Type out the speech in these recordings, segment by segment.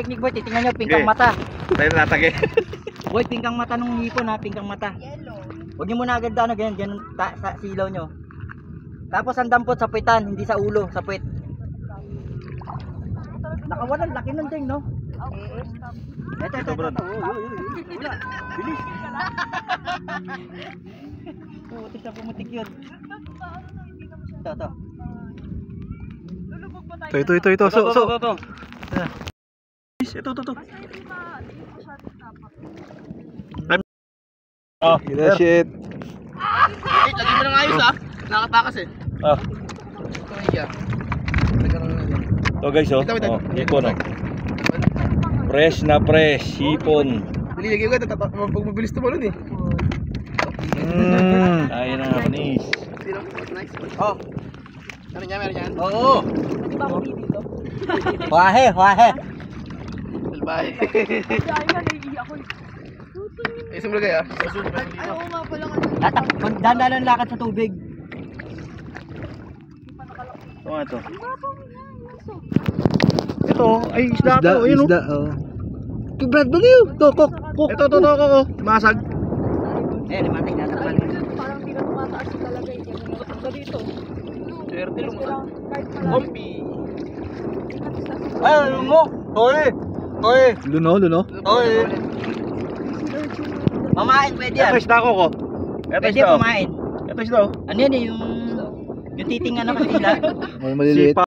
technique boy, titingnan nyo, pingkang mata. Tayo natake. Boy, pingkang mata nung hipon ha, pingkang mata. Huwag nyo muna agad ano, ganyan, sa silaw nyo. Tapos ang dampot sa puwitan, hindi sa ulo, sa puwit. Nakawalan, laki nun ding, no? Ito. Wala. Bilis. Putik na pumutik yun. Ito. Ito. So. Ito. Oh, shit. Lagi mo nang ayos nakatakas eh. Ito guys, hipon Fresh na fresh, hipon. Lagi ko pag mabilis tumalon eh. Ayun na, manis. Oh. Meron yan? Oo. Wahe. Bye. Isang lagay Oo nga pala ka. Dandalan lakad sa tubig. Ito. Ito, ay isda to, ayun oh. Brad, baliw. Kok. Ito, kok. Masag. Limatay na sa Parang hindi na tumataas talaga yung ganun. Dito. Swerte lang Kahit malaki. Kompi. Ay, mo. Toy. Luno. Mamain pwede yan. Ito isda ko. Pwede kumain. Ito isda. Ano yan eh, yung titing ano kasila. Maliliit.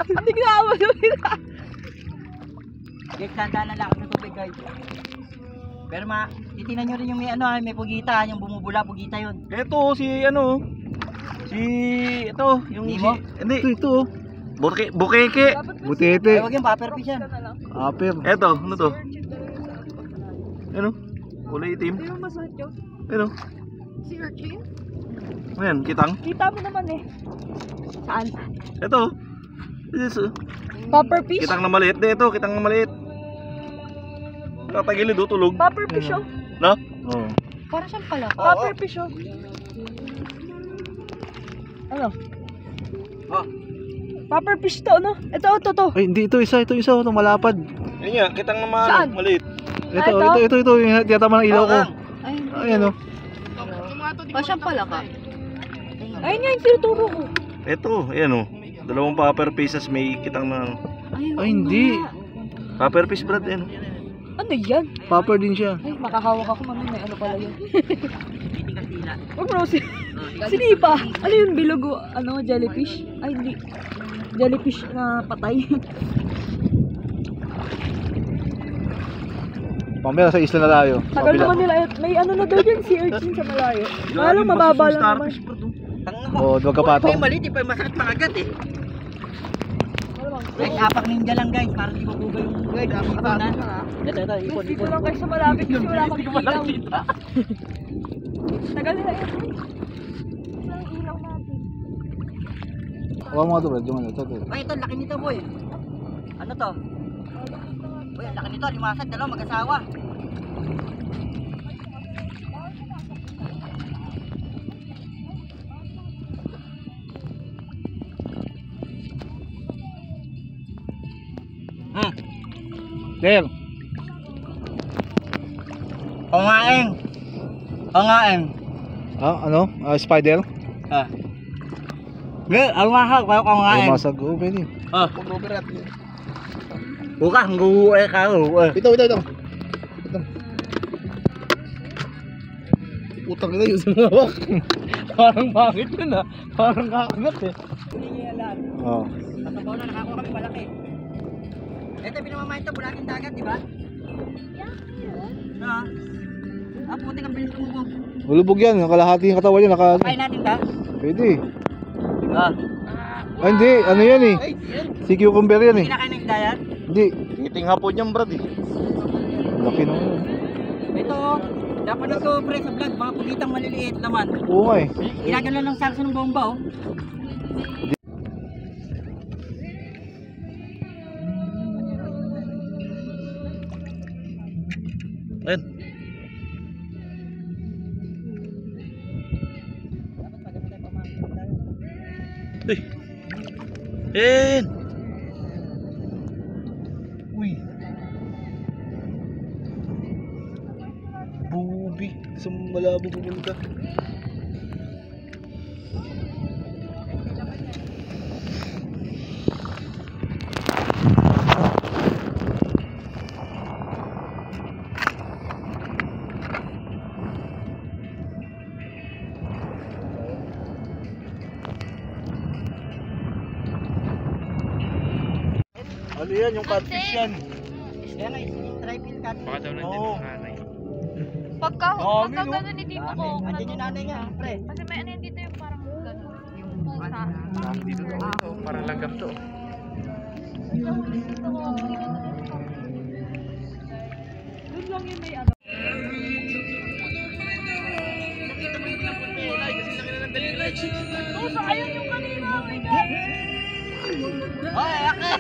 Hindi ko awa na. Guys, dandalan lakad sa tubig guys. Pero titingnan nyo rin yung may pugita, yung bumubula, pugita yun. Ito yung Nemo? Hindi, ito. Bukeke. Butete. Ay, wag yung paper fish yan. Aper. Ito, ano to? Ano? Kulay itim. Hindi mo masuot yun. Ano? Si urchin? Ayan, kitang. Kita mo naman eh. Saan? Ito. Popper fish? Kitang na maliit. Ito, kitang na maliit. Tatagilid tulog. Popper fish oh. No? Oo. Para siyang pala. Popper fish oh. Ano? Oh. Popper fish to ano? Ito. Ay, hindi ito isa, ito malapad. Ayun nga, kitang na Saan? maliit. Ito? Ito, yung tiyatama ng ilaw ko. Ay, Ayan oh. para siyang pala ka. Ayun nga yung tinuturo ko. Ito, ayan oh. Dalawang paper pieces may kitang na. Ay, hindi. Paper piece, Brad, ayan. Ano yan? Paper din siya. Ay, makahawak ako mamaya. Ano pala yun? Titing kasila. Huwag mo sinipa. Ano yun? Bilugo? Ano? Jellyfish? Ay, hindi. Jellyfish na patay. Pamela sa isla na tayo. Tagal naman nila. May ano na daw dyan, sea urchin sa malayo. Parang mababa lang naman. Oo, huwag ka patong. May maliit, may masakit makagat eh. Guys, apak ninja lang guys, para di mabuga yung ipon na. Ito, ipon. Dito lang kayo sa malapit kasi wala kang ilaw. Tagal nila yun. Ang ilaw natin. Huwag mo ito, Brad. Yung ano, ito. Ay, ito, laki nito boy. Ano to? Boy, ang laki nito, limasag, dalawa, mag-asawa. Del. Pangaeng. Ano? Spider? Ang mahal, parang pangaeng. Masag. Oo, pwede. Pag-overat. Bukas, nguuwi ka. Ito. Utang na yun sa mawak. Parang bakit yun Parang kakagat eh. Oo. Tatabaw na, nakakuha kami malaki. Ito, pinamamahin ito, bulaking dagat, di ba? Putik ang bilis lumubog. Malubog yan. Kalahati yung katawan niya. Kain natin ka? Pwede. Hindi. Ano yan eh? Si cucumber yan eh. Kinakain ng isda yan? Hindi. Iting hapon yan, Brad eh. Laki na yun. Ito, dapat ito pre sa vlog, mga pugitang maliliit naman. Oo nga eh. Ginagano ng sarso ng bomba oh. Ayun. Ayun. tabi. Sa malabo pupunta. Ano yan? Yung catfish yan. Yan ay, stripe yung cat. Baka daw nandiyan Oo. yung nanay. Pagka Dami, no? gano'n ni Tito ko. Andyan yung nanay niya, pre. Kasi may ano yun dito yung parang gano'n. Yung pusa. Dito to, ito. Parang langgam to. Doon lang yung may ano. Oo, sa ayun yung kanina. Oh my God. Hoy, laki!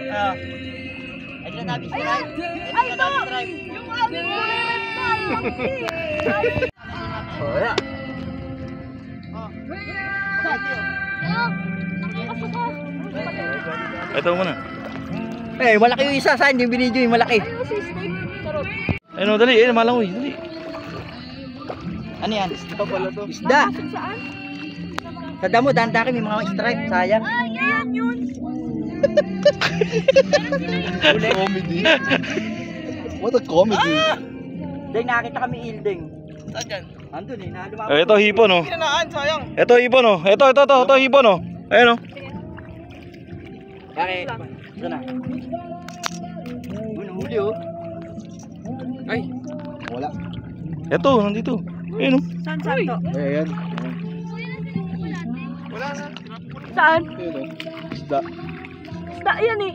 Ah. Ay, dila nabi stripe. Ay, dila nabi stripe. Yung aming kulay red na. Oh, wala. Oh. Ito muna. Eh, malaki yung isa. Saan yung binidyo yung malaki? Ayun si Steve. Sarap. Ayun o, dali. Ayun, malangoy. Dali. Ano yan? Isda pala to. Isda. Saan? Sa damo, danda may mga stripe. Sayang. Ay, yan yun. Comedy. What a comedy. Dahil nakakita kami ilding. Saan dyan? Andun eh, lumabas. Ito, hipon o. Pinanaan, sayang. Ito, hipon o. Ito, hipon o. Ayun o. Bakit? Ito na. Huli oh. Ay. Wala. Ito, nandito. Ayun o. Saan to? Ayan. Saan? Ayun o. Isda. Isda yan eh.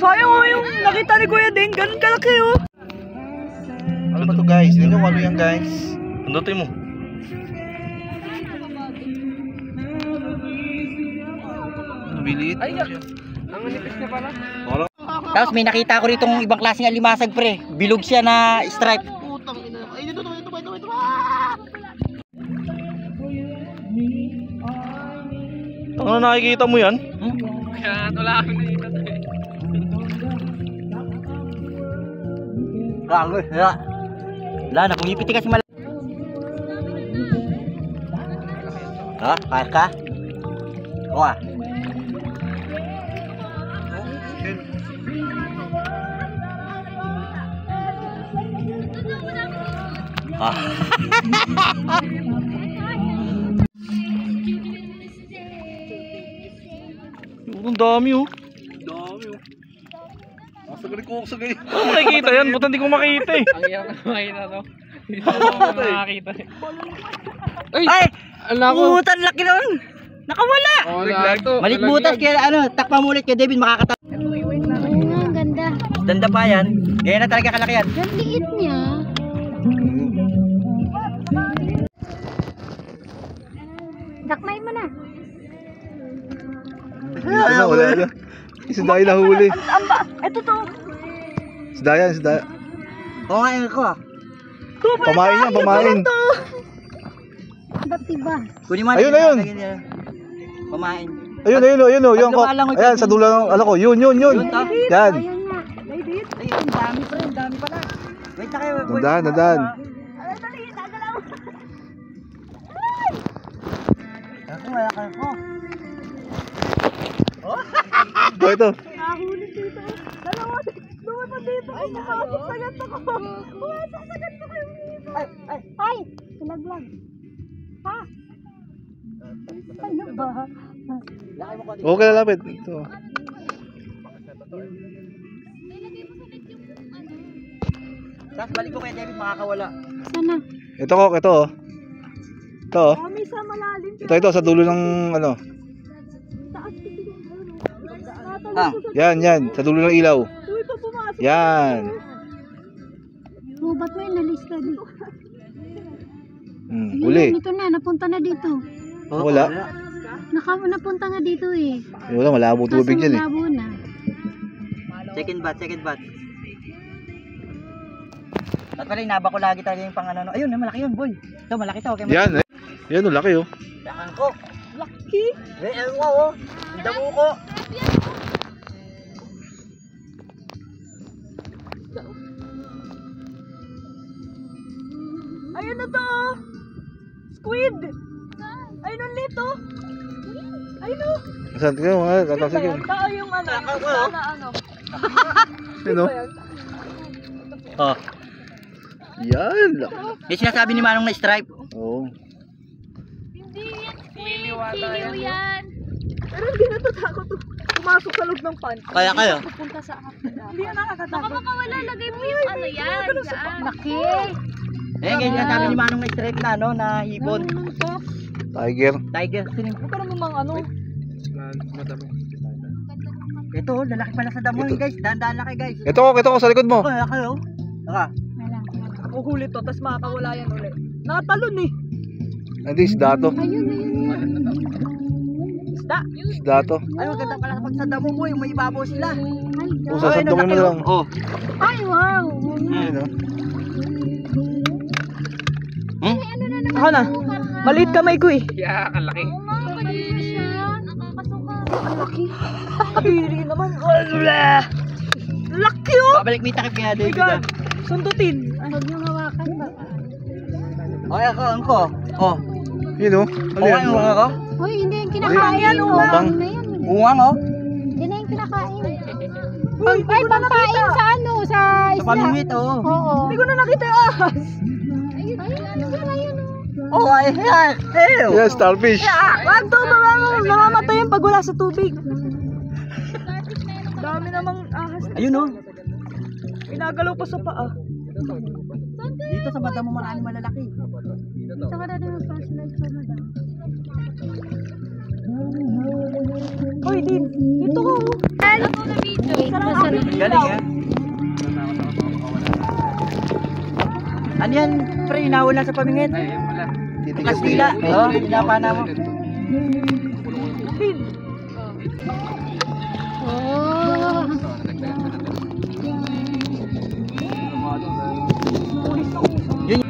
Sayang yung nakita ni Kuya Ding. Ganun kalaki oh. Ano ba to guys? Hindi nyo ano yan guys? Pindutin mo. Mabilit. Ay, ang nipis na pala. Tapos may nakita ko rito ibang klaseng alimasag pre. Bilog siya na stripe. Ano nakikita mo yan? Gago. Wala na, kung ipiti kasi malaki. Ha? Kaya ka? Oo ah. Ang dami oh. Dami o. Masagaling ko sa ganyan. Ano makikita yan? Ba't hindi ko makita eh? Ang hirap na makita to. Hindi ko makakita eh. Ay! Ala ko. Putan laki nun! Nakawala! Wala to. Malit butas kaya ano, takpa mo ulit kay David makakata. Ang ganda. Danda pa yan. Ganyan na talaga kalaki yan. Ang liit niya. Dakmay mo na. Wala na. Isda yung nahuli. Ito to. Isda yan, isda. Oo nga, ko ah. Pamain yan, pamain. Ba't iba? Kunin mo. Ayun, ayun. Pamain. Ayun, ayun, ayun, ayun. Yung lumalangoy ayan, kasi. sa dulo ng, ano ko, yun. Yun to? Yan. Ayan nga. Ayun, ang dami pa rin, ang dami pala. Wait na kayo. Dandan, dandan. Ako, wala kayo ko. Ito. Nahuli dito. Dalawa. Duwa pa dito. Ay, nakasagsagat ako. Nakasagsagat ako yung dito. Ay! Ilaglag. Ha? Ano ba? Okay, lalapit. Ito. Tapos balik ko kay David, makakawala. Sana? Ito ko, ito oh. Ito oh. Kami sa malalim. Ito, sa dulo ng, ano. Taas dito. Ah, Yan, yan. Sa dulo ng ilaw. Uy, pa pumasok. Yan. Oh, ba't may nalista dito? Huli. Ito na, napunta na dito. Wala. Napunta nga dito eh. Wala, malabo tubig Kaso yan eh. malabo na. second bat, second bat. At pala, inaba ko lagi talaga yung pang ano. Ayun, malaki yun, boy. Ito, malaki to. Okay, Yan eh. Yan oh, laki oh. Dakan ko. Laki. Eh, ano ko, oh. Ang damo ko. isda. Ayun na to! Squid! Ayun ang lito! Ayun o! Saan ka mga tatasig yun? Tao yung ano, sana ano. Sino? Oh. Yan. Yung sinasabi ni Manong na stripe. Oo. Hindi yan squid. Siliw yan. Pero hindi natatakot to. Pumasok sa loob ng pan. Kaya kayo. Pupunta sa akin. Hindi yan Baka nakakatakot. makawala, lagay mo yung ano yan. Dyan. Laki. Eh, ganyan sinasabi ni Manong na stripe na, ano, na hipon. Tiger. Tiger. Huwag ka naman mga ano. Ito, lalaki pala sa damo, guys. Dahan-dahan laki, guys. Ito ko sa likod mo. Kaya kayo. Saka. Uhuli to, tapos makakawala yan ulit. Nakatalon eh. Hindi, isda to. Isda. Isda to. Ay, maganda pala pag sa damo mo, yung may ibabaw sila. O, sasandukin mo lang. Oh. Ay, wow. Ayun o. Ako na. Maliit kamay ko eh. Yeah, ang laki. Oo nga, kanina siya. Nakakasuka. Ang laki. Kabiri naman. Wala. Laki oh. Babalik may takip kaya, My David. God. Sundutin. Huwag niyong hawakan ba? Okay, ako. Oh. Yun o. Ano Okay, yan? yung ako. Uy, hindi yung kinakain. Utang. Ano na yan? Ungang, oh. Hindi na yung kinakain. Ay, pampain sa ano, sa Sa isla. pamimit, oh. Oo. Hindi ko na nakita yung ahas. Ayun, ayun. Oh, ay, yan. Ew. Yan, starfish. Wag to, mamamatay yan pag wala sa tubig. Dami namang ahas. Ayun, oh. Pinagalaw pa sa paa. Dito sa bata mo maraming malalaki. Dito ka na din ang flashlight ko na daw. Hoy, din. Dito ko. Ako na video. Galing, eh. Ano yan, pre? Inahol lang sa pamingit. Kastila. Oh, pinapana mo. Oh. Yun.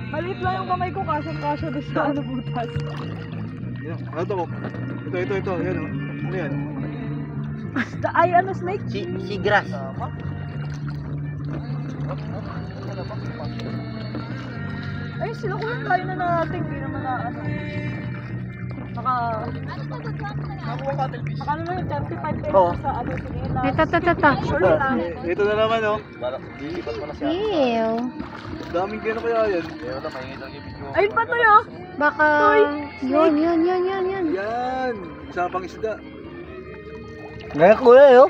Maliit lang yung kamay ko, kasya doon sa ano butas. Ano to? Ito. Yan o. Ano yan? Ay, ano, snake? Si grass. Ay, sila ko lang tayo na natin. Hindi naman na ano. Naka ano na yun, 35 pesos Oo. sa ano, sinila. Ito. Sure lang. Ito na naman o. Ew. Daming gano kaya yan. Ayun pa to yun. Baka, yun. Yan. Isa pang isda. Ngayon kulay, oh.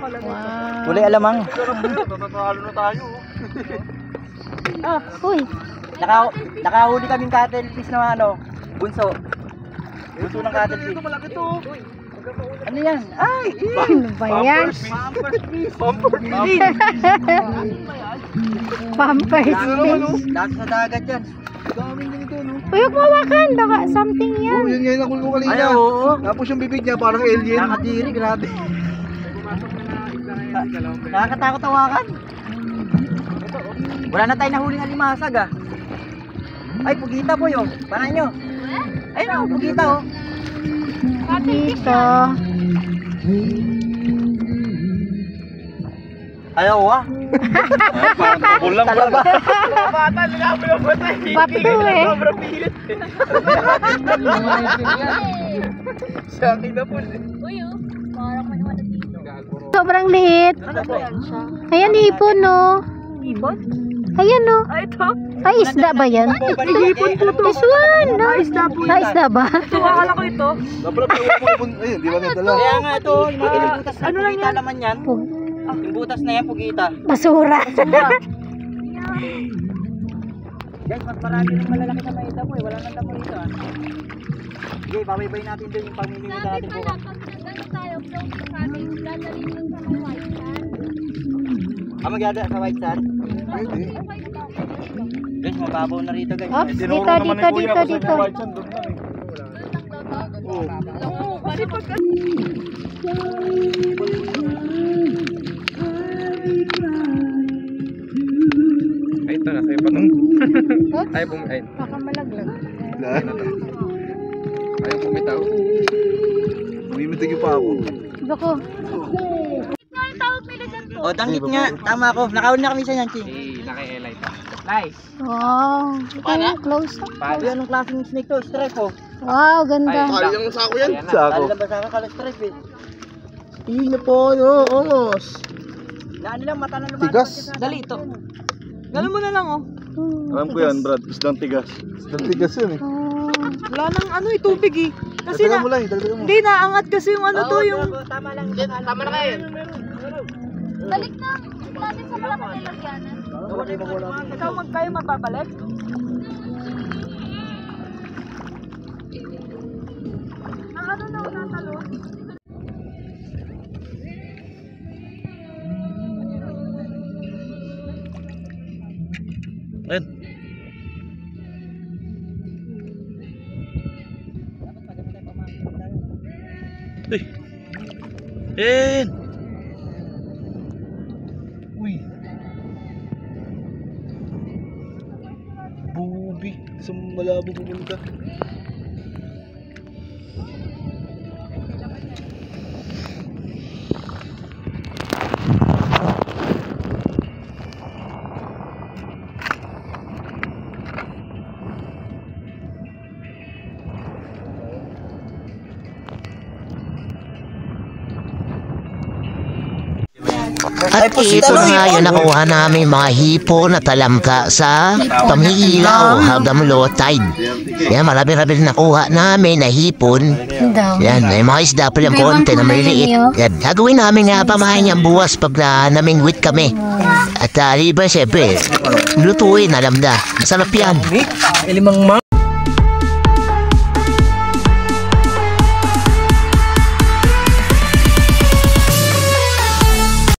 Wow. Kulay alamang. Tatatalo na tayo. Uy. Nakahuli kaming cuttlefish na ano, bunso. Bunso ng cuttlefish. Ito malaki to. Ano yan? Ay! Ano ba yan? Pampers fish. Dati sa dagat yan. Daming ganito no. Uy, huwag mawakan. Baka something Oh, yan. yun ngayon ako kanina. Ay, oo. Tapos yung bibig niya parang alien. Nakadiri, grabe. Nakakatakot tawakan. Wala na tayong nahuling alimasag, ah. Ay, pugita po yun. Paano nyo? Ayun, oh, pugita, oh. Dito. Ayaw, ah. Parang pabulang Talaba. Bato eh. Sobrang liit. Ano ba yan siya? Ayan, hipon, no? Ibon? Ayan, no? Ay, ito. Ay, isda ba yan? Hipon po to. This one, no? Isda po Ah, isda ba? Ito, akala ko ito. Dapat ayun, di ba nadala? Kaya nga ito, yung mga butas na ano lang pugita yan? naman yan. Yung butas na yan, pugita. Basura. Guys, mas marami ng malalaki na may damo eh. Wala nang damo rito, ah. Sige, babaybay natin doon yung pamimingita natin bukas. Magyada sa white sand? Guys, mababaw na rito, guys. Oops, dito. Kasi pag Ay, ito na. Sa'yo pa to. Oops, Ay, baka malaglag. ayaw pumitaw. Umimitig pa ako. Bako. tawag nila dyan to. O, danggit nga. Tama ako. Nakauna kami sa yan, Ching. Naki-elay pa. Nice. Wow. Ay, close up. Sabi, anong klaseng snake to? Stripe, oh. Wow, ganda. Kali yung sako yan. Kala Sako. ba sa kakala stripe, eh. Hindi na po, no, almost. Na ano lang, mata na lumalabas. Tigas. Dali ito. Gano'n mo na lang, oh. Alam ko yan, Brad. Isdang tigas. Isdang tigas yun, eh. Wala nang ano, tubig eh. Kasi Dagdagan mo lang, dagdagan mo. hindi naangat kasi yung ano to, yung... Tama lang. Tama na kayo. Balik na. Natin sa pala nilagyanan. Ikaw kayo mapabalik? Ang ano na natalo? Ayun. Uy. Ayun. Uy. Bubi. Sa malabo pumunta. At ito na nga yung nakuha namin mga hipon na talamka sa pamilaw hanggang low tide. Yan, marami-rami rin nakuha namin na hipon. Yan, may mga isda pa yung konti na maliliit. Yan, gagawin namin nga pamahay niyang buwas pag namingwit kami. At liba, siyempre, lutuin, alam na. Masarap yan.